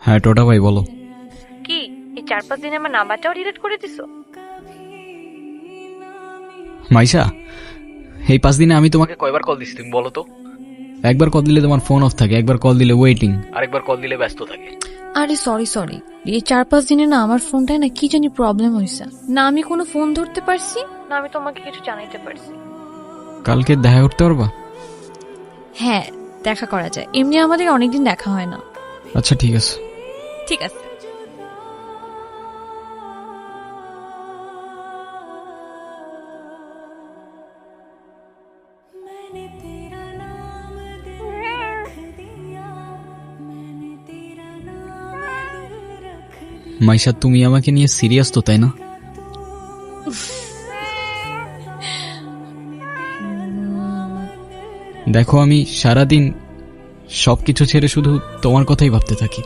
হ্যাঁ টোটা ভাই বলো। কি এই 4-5 দিনে আমার নাম্বারটাও ডিলিট করে দিছো? মাইশা, এই 5 দিনে আমি তোমাকে কয়বার কল দিছি তুমি বলো তো? একবার কল দিলে তোমার ফোন অফ থাকে, একবার কল দিলে ওয়েটিং, আরেকবার কল দিলে ব্যস্ত থাকে। আরে সরি, এই 4-5 দিনে না আমার ফোনটায় না কি জানি প্রবলেম হয়েছে, না আমি কোনো ফোন ধরতে পারছি। না আমি তোমাকে কিছু জানাইতে পারছি। কালকে দেখা করতে পারবা? হ্যাঁ দেখা করা যায়, এমনি আমাদের অনেকদিন দেখা হয় না। আচ্ছা ঠিক আছে। ঠিক আছে। মাইশা তুমি আমাকে নিয়ে সিরিয়াস তো তাই না? দেখো আমি সারাদিন সবকিছু ছেড়ে শুধু তোমার কথাই ভাবতে থাকি।